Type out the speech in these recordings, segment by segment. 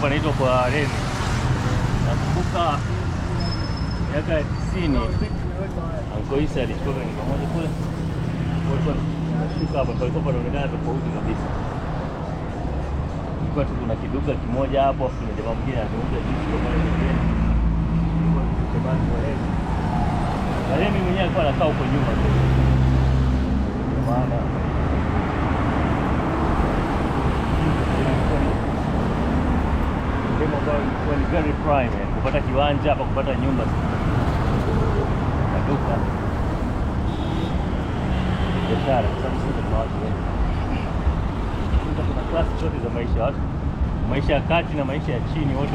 panaitwa kwa reli. Nakumbuka miaka ya 90 Anko Isa alichukua ni pamoja kule. Walikuwa wanashuka hapa, palikuwa panaonekana tofauti kabisa. Kulikuwa tu kuna kiduka kimoja hapo, afu kuna jamaa mwingine anauza juice kwa pale pembeni. Kulikuwa kibanda kwa reli. Na mimi mwenyewe alikuwa anakaa huko nyuma tu. Kwa maana sehemu ambayo ilikuwa ni very prime, kupata kiwanja hapa, kupata nyumba na duka biashara, kwa sababu sisi tuna watu wengi. Kuna klasi zote za maisha, watu maisha ya kati na maisha ya chini, wote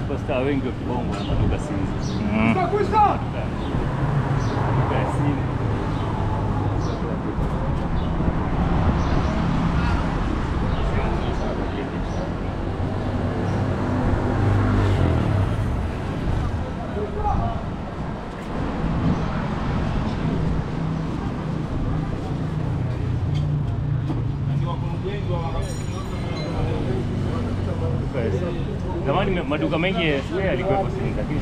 mastaa wengi wa Kibongo na maduka Sinza. Maduka ya simu. Zamani maduka mengi ya spare yalikuwepo Sinza, lakini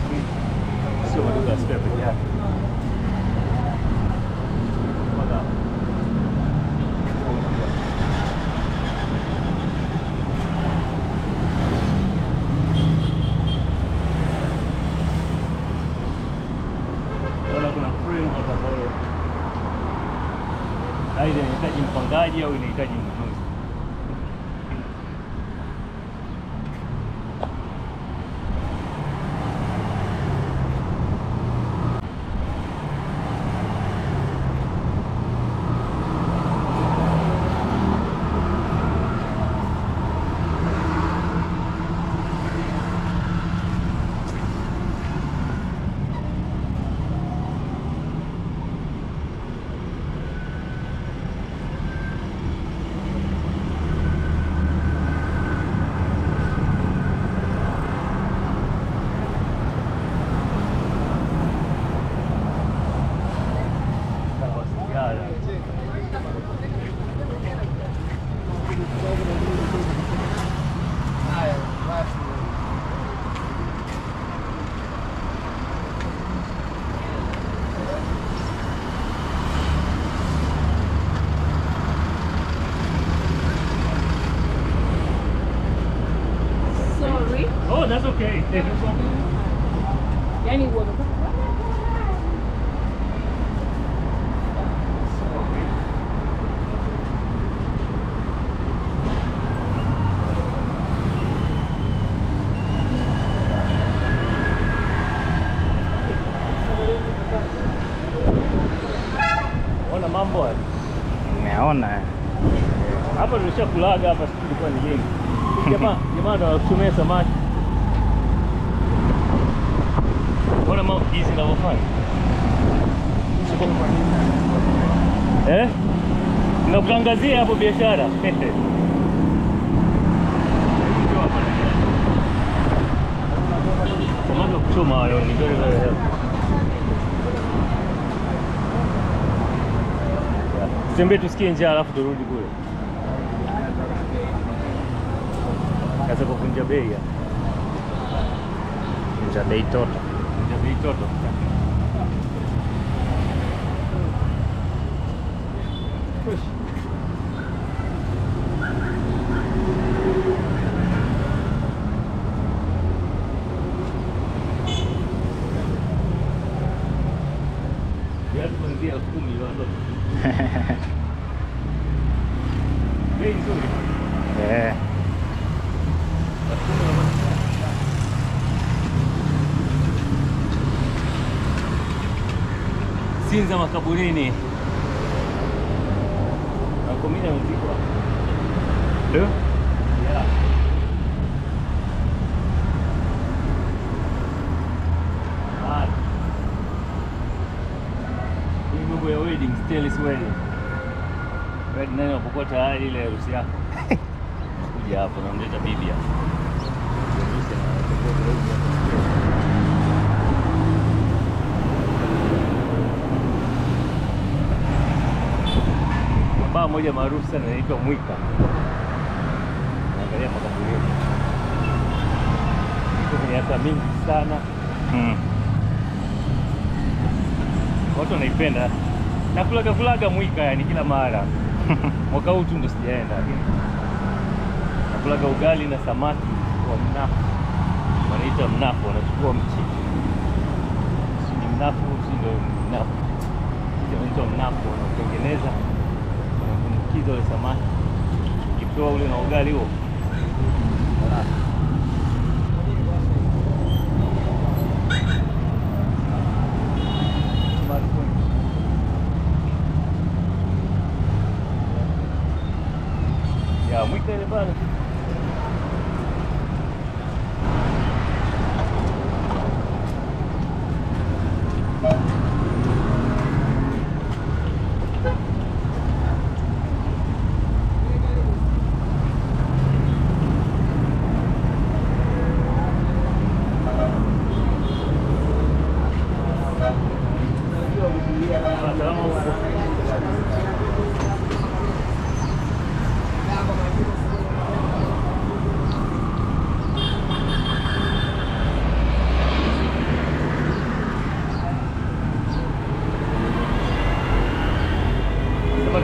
sio maduka ya spare pekee yake. Kuna frame hapa ambayo aidha inahitaji mpangaji au inahitaji mtunzi. Oh, that's okay. Yani huwa Ona mambo haya. Nimeona. Hapa tulishakulaga hapa, sisi tulikuwa ni wengi. Jamaa ndo anatumia samaki. Ona mambo hizi ninavyofanya. Nakutangazia hapo biashara. Samaki wa kuchoma hayo ni very very healthy. Tutembe tusikie njaa alafu turudi kule. Kaza kuvunja bei ya. Vunja bei toto. Vunja bei toto. Push. Ya kuanzia 10 ndio. Bei nzuri. Sinza makaburini. Nakomina mziko. Ndio? Yeah. Hii mambo ya wedding, stainless wedding. Right now unapokuwa tayari ile harusi yako. Kuja hapo na mleta bibi hapa. Baa moja maarufu sana inaitwa Mwika. Naangalia makaburi. Iko kwenye hata mingi sana. Watu wanaipenda. Nakulaga Mwika yani kila mara. Mwaka huu tu ndo sijaenda lakini nakulaga ugali na samaki wa mnafu. Wanaita mnafu, wanachukua mchi. Si ni mnafu, si ndo mnafu. Wanaita mnafu, wanatengeneza. Wanatumbukiza wale samaki. Ukipewa ule na ugali huo. Ya, Mwika ile bana.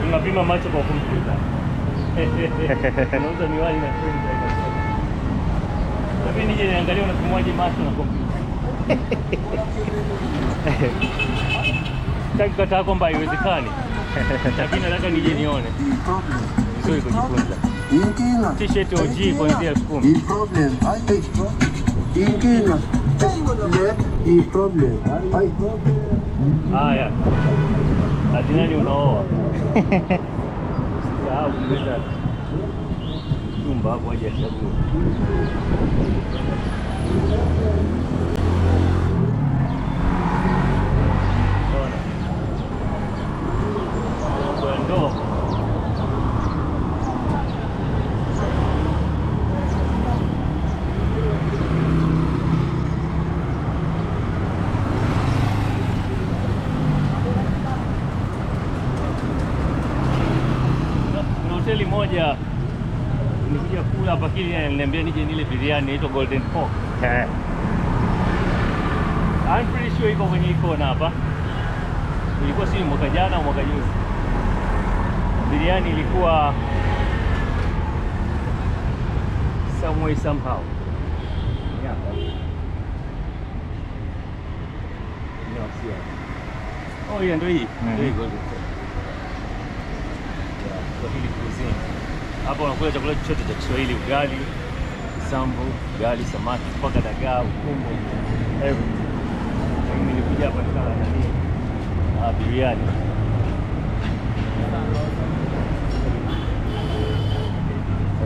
Tunapima macho kwa kompyuta. Unauza miwani na printer. Lakini nije niangalie unapimwaje macho na kompyuta. Sitaki kukataa kwamba haiwezekani. Lakini nataka nije nione. Vizuri kujifunza. T-shirt OG kuanzia 10,000. problem. Problem. Haya. Ati nani unaoa? Sahau kumeza chumba hapo aje chaguo. Ndo hoteli moja nilikuja kula hapa kile, aliniambia nije nile biriani inaitwa Golden Pork. I'm pretty sure iko kwenye ikona hapa. Ilikuwa si mwaka jana au mwaka juzi. Biriani ilikuwa some way somehow. Oh yeah, ndio hii. Ndio hii Golden State. Swahili cuisine. Hapa unakula chakula chote cha Kiswahili, ugali, sambu, ugali, samaki, mpaka dagaa, ukumbo, everything. Mimi nilikuja hapa nikala nani? Biriani.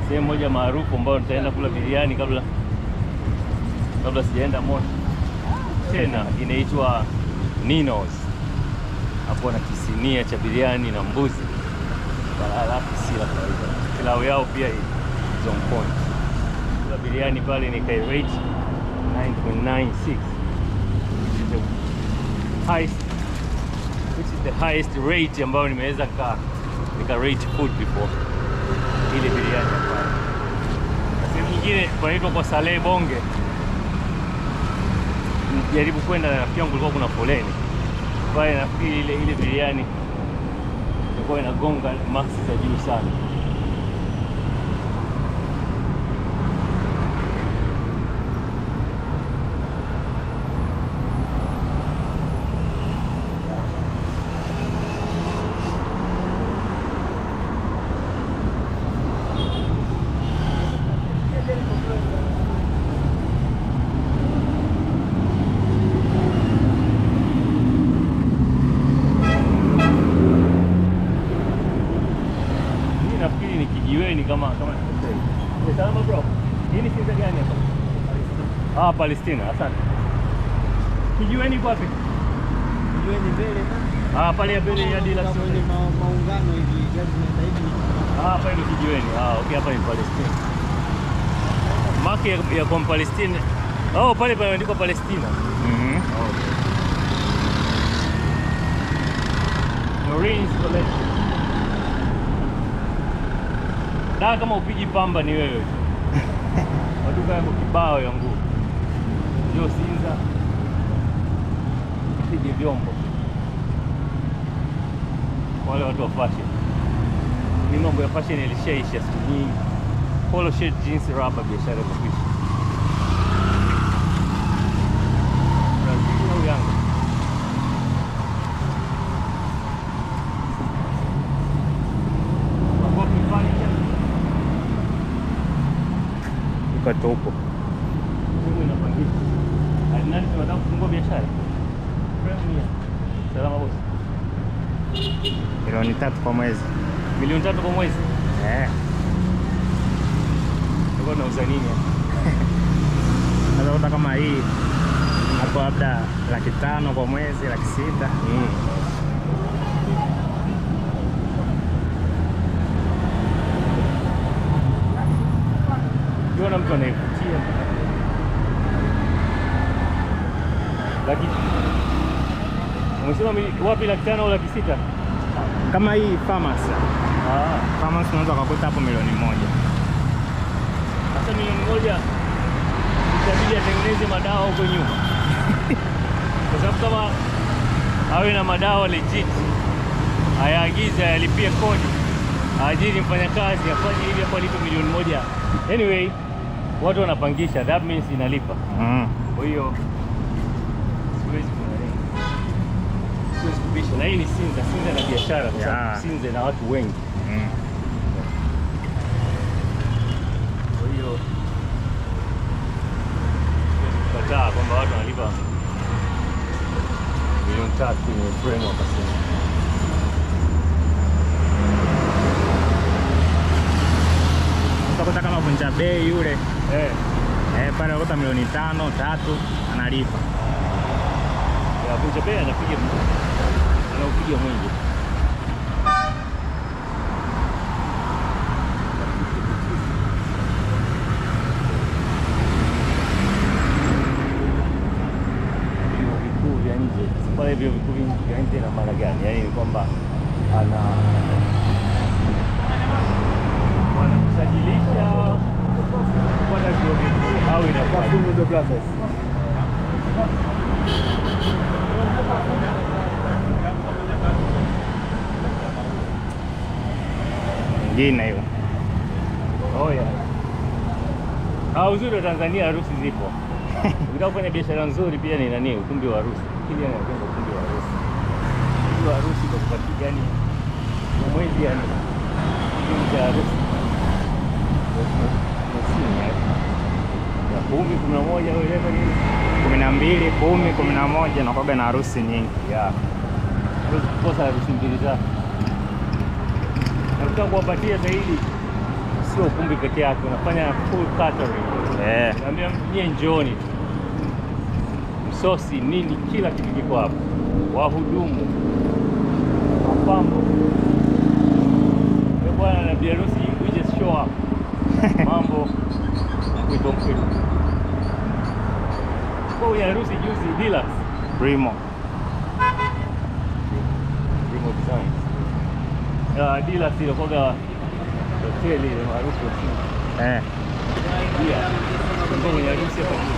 Sehemu moja maarufu ambayo nitaenda kula biriani kabla sijaenda Moshi tena, inaitwa Nino's. Hapo na kisinia cha biriani na mbuzi, alafu sila kawaida. Pilau yao pia is on point. Kula biriani pale ni kai rate 9.96, which is the highest rate ambayo nimeweza nika rate food before ile biriani hapa. Sehemu nyingine panaitwa kwa Saleh Bonge. Jaribu kwenda na rafiki yangu, kulikuwa kuna foleni pale, nafikiri ile biriani ilikuwa inagonga max za juu sana. Kama salama bro. Hii ni Sinza gani hapa? Palestina. Asante. Kijiweni iko wapi? Kijiweni mbele. Pale mbele ya dila sio maungano hivi government hivi. Pale ni kijiweni. Okay, hapa ni Palestina. Maki ya kwa Palestina. Pale pameandikwa Palestina. Marines Collection. Kama upigi pamba ni wewe. Maduka yako kibao ya nguo. Ndio Sinza. Pige vyombo. Wale watu wa fashion. Ni mambo ya fashion ilishaisha siku nyingi. Polo shirt, jeans, rubber, biashara ya kufishi. Brazil au Yanga? Tupo. Nani tunataka kufungua biashara? Salama boss. Milioni 3 kwa mwezi. Milioni 3 kwa mwezi? Uko na uzani nini? Sasa kama hii hapo labda 500,000 kwa mwezi, 600,000. Ukiona mtu anayevutia lakini umesema wapi 500,000 au 600,000? Kama hii pharmacy. Pharmacy unaweza kukuta hapo milioni 1. Hata milioni 1 itabidi atengeneze madawa huko nyuma. Kwa sababu kama awe na madawa legit, ayaagize, ayalipie kodi, ajiri mfanyakazi, afanye hivi hapo alipe milioni 1. Anyway, watu wanapangisha, that means inalipa. Kwa hiyo siwezi kubisha. Na hii ni Sinza na biashara, kwa sababu Sinza na watu wengi. Kwa hiyo kataa kwamba watu wanalipa milioni 3 kwenye frame wakasema. Utakuta kama vunja bei yule pale anakuta milioni 5, 3 analipa. Ya vunja bei anaupiga mwingi. Vikuu vya nje. Pale hivyo vikuu vya nje na maana gani? Yaani ni kwamba wanakusajilisha kupata vyuo vikuu au inakuwa nyingine hiyo. Uzuri wa Tanzania, harusi zipo. Ukitaka kufanya biashara nzuri pia ni ukumbi wa harusi. Kile anajenga ukumbi wa harusi. Hiyo harusi kwa kupatia yani mwezi yani kipindi cha harusi. Ya 10, 11 au 12, 10, 11 na kwaga na harusi nyingi. Yeah. Huwezi kukosa harusi mbili zake. Na kutaka kuwapatia zaidi sio ukumbi peke yake, unafanya full catering. Naambia nyie njooni tu. Msosi nini kila kitu kiko hapo. Wahudumu, mapambo. Wewe bwana na biharusi, we just show up. Mambo mpwito. Kwa hiyo harusi juzi Deluxe Primo design. Deluxe ile kwa hoteli ile maarufu yeah. Ndio kwenye harusi hapa juu.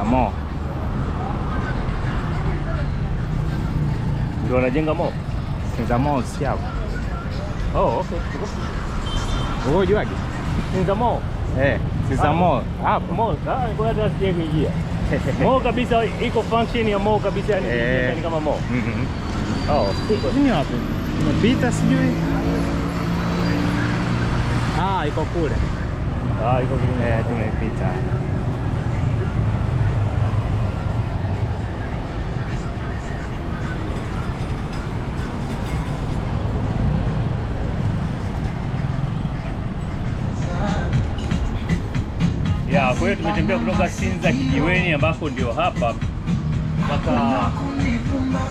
Mo ndio wanajenga mo. Sinza Mo si hapo. Oh, okay. Wewe ujuaje? Sinza Mo. Sinza Mo hapo. Mo, kwa hata sijaingia. Mo kabisa iko function ya mo kabisa ni kama mo. Oh, nini hapo? Umepita sijui. Iko kule. Iko kule. Tumepita. Kwa hiyo tumetembea kutoka Sinza Kijiweni ambako ndio hapa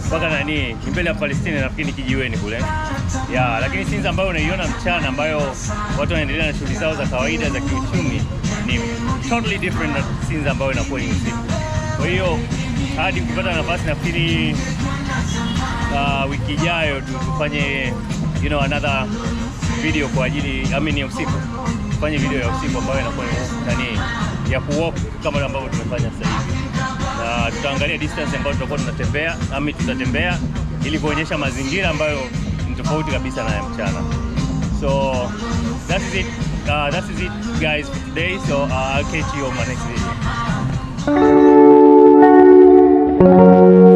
mpaka nani mbele ya Palestina, nafikiri Kijiweni kule. Lakini Sinza ambayo unaiona mchana, ambayo watu wanaendelea na shughuli zao za kawaida za kiuchumi, ni totally different na Sinza ambayo inakuwa ni usiku. Kwa hiyo hadi kupata nafasi, nafikiri wiki ijayo tufanye another video kwa ajili ya usiku. Tufanye video ya usiku ambayo inakuwa ni ya kuwalk kama ambavyo tumefanya sasa hivi, na tutaangalia distance ambayo tutakuwa tutatembea ili kuonyesha mazingira ambayo ni tofauti kabisa na ya mchana. So that is it guys for today. So I'll catch you on my next video.